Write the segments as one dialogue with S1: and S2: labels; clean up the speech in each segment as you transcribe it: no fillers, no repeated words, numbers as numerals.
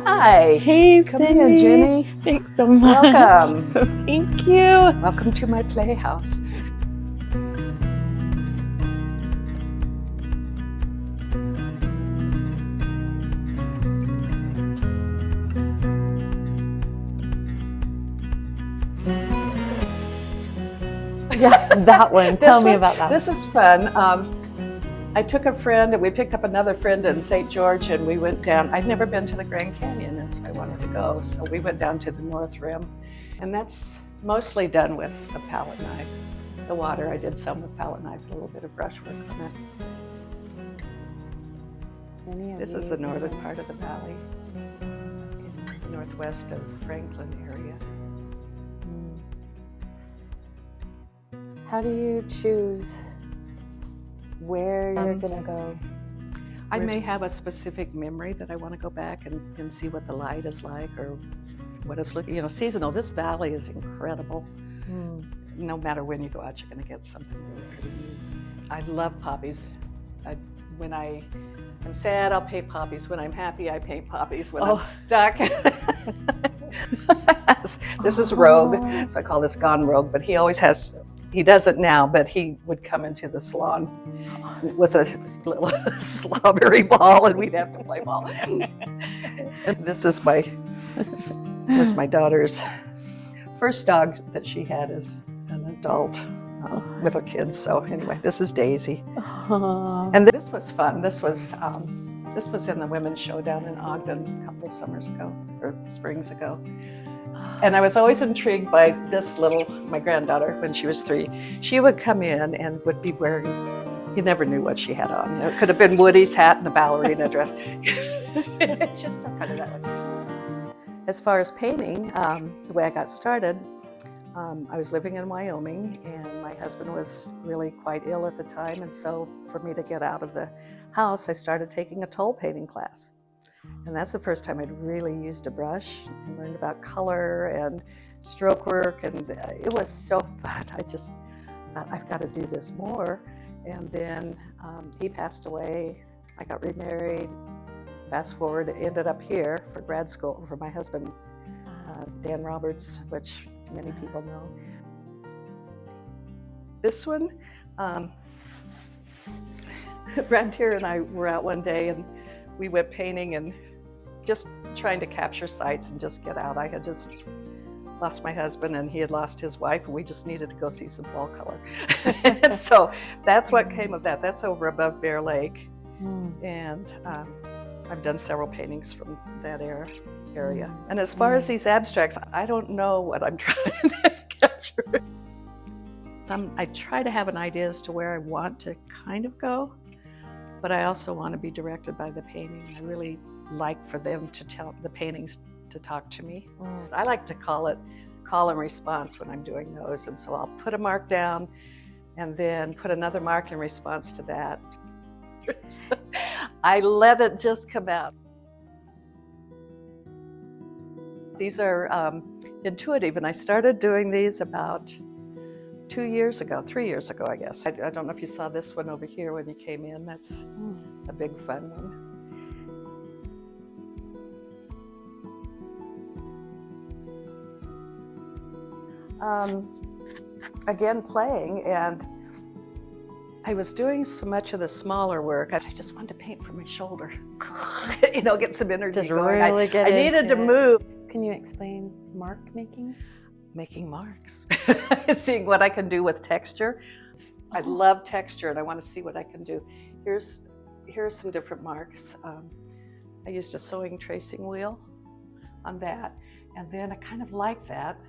S1: Hi.
S2: Hey,
S1: Come
S2: Cindy.
S1: here, Jenny.
S2: Thanks so much.
S1: Welcome.
S2: Thank you.
S1: Welcome to my playhouse.
S2: Yeah, that one. Tell me about that.
S1: This is fun. I took a friend and we picked up another friend in St. George and we went down. I'd never been to the Grand Canyon and so I wanted to go. So we went down to the North Rim and that's mostly done with a palette knife. The water, I did some with palette knife, a little bit of brushwork on it. This is the northern part of the valley, northwest of Franklin area.
S2: How do you choose where you're going to go?
S1: I may have a specific memory that I want to go back and see what the light is like or what it's looking, seasonal. This valley is incredible. No matter when you go out, you're going to get something really pretty neat. I love poppies. When I am sad, I'll paint poppies. When I'm happy, I paint poppies. When I'm stuck. This was Rogue, so I call this Gone Rogue, but he always has, he does it now, but he would come into the salon with a little strawberry ball and we'd have to play ball. And this is my daughter's first dog that she had as an adult with her kids. So anyway, this is Daisy. And this was fun. This was in the women's show down in Ogden a couple of summers ago or springs ago. And I was always intrigued by this my granddaughter when she was 3. She would come in and would be wearing, you never knew what she had on. It could have been Woody's hat and a ballerina dress. It's just kind of that way. As far as painting, the way I got started, I was living in Wyoming and my husband was really quite ill at the time. And so for me to get out of the house, I started taking a toll painting class. And that's the first time I'd really used a brush and learned about color and stroke work. And it was so fun. I just thought, I've got to do this more. And then he passed away. I got remarried. Fast forward, ended up here for grad school for my husband, Dan Roberts, which many people know. This one, Rantier and I were out one day and we went painting and just trying to capture sights and just get out. I had just lost my husband and he had lost his wife and we just needed to go see some fall color. And so that's what came of that. That's over above Bear Lake. And I've done several paintings from that area. And as far as these abstracts, I don't know what I'm trying to capture. I try to have an idea as to where I want to kind of go, but I also want to be directed by the painting. I really like for them to tell the paintings to talk to me. I like to call it call and response when I'm doing those. And so I'll put a mark down and then put another mark in response to that. I let it just come out. These are intuitive, and I started doing these about 3 years ago, I guess. I don't know if you saw this one over here when you came in. That's a big fun one. Again, playing, and I was doing so much of the smaller work. I just wanted to paint from my shoulder, get some energy
S2: Just
S1: going.
S2: really get
S1: I needed to
S2: into it.
S1: move.
S2: Can you explain mark making?
S1: Making marks, seeing what I can do with texture. I love texture and I want to see what I can do. Here's some different marks. I used a sewing tracing wheel on that, and then I kind of like that.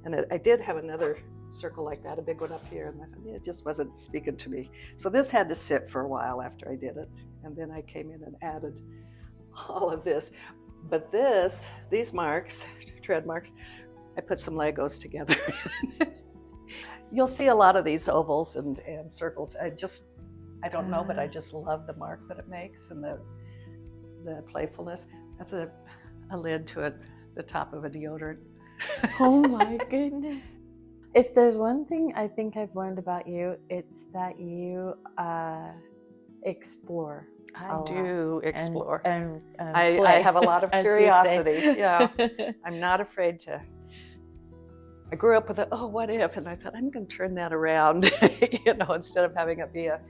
S1: And I did have another circle like that, a big one up here, and it just wasn't speaking to me. So this had to sit for a while after I did it. And then I came in and added all of this. But these marks, tread marks, I put some Legos together. You'll see a lot of these ovals and circles. I don't know, but I just love the mark that it makes and the playfulness. That's a lid to the top of a deodorant.
S2: Oh my goodness. If there's one thing I think I've learned about you, it's that you explore.
S1: I
S2: lot.
S1: do explore.
S2: And
S1: I
S2: play,
S1: have a lot of
S2: as you say.
S1: curiosity. Yeah, I'm not afraid to. I grew up with oh, what if? And I thought, I'm going to turn that around, instead of having it be a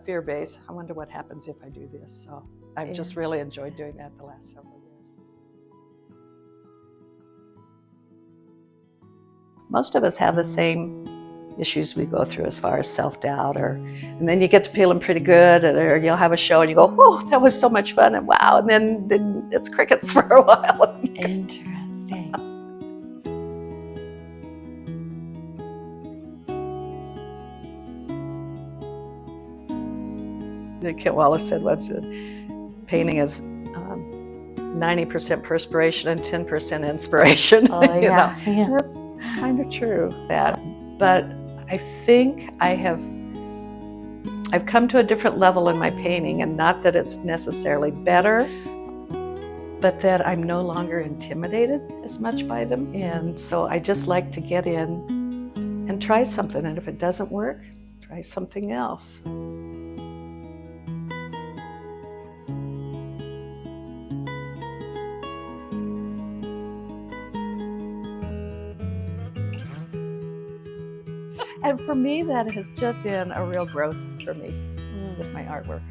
S1: fear base. I wonder what happens if I do this. So I've just really enjoyed doing that the last several years. Most of us have the same issues we go through as far as self-doubt, and then you get to feeling pretty good, or you'll have a show and you go, oh, that was so much fun, and wow, and then it's crickets for a while.
S2: Interesting.
S1: Kit Wallace said once that painting is 90% perspiration and 10% inspiration.
S2: Oh, yeah. Yeah.
S1: That's kind of true. But I think I've come to a different level in my painting, and not that it's necessarily better, but that I'm no longer intimidated as much by them. And so I just like to get in and try something, and if it doesn't work, try something else. And for me, that has just been a real growth for me with my artwork.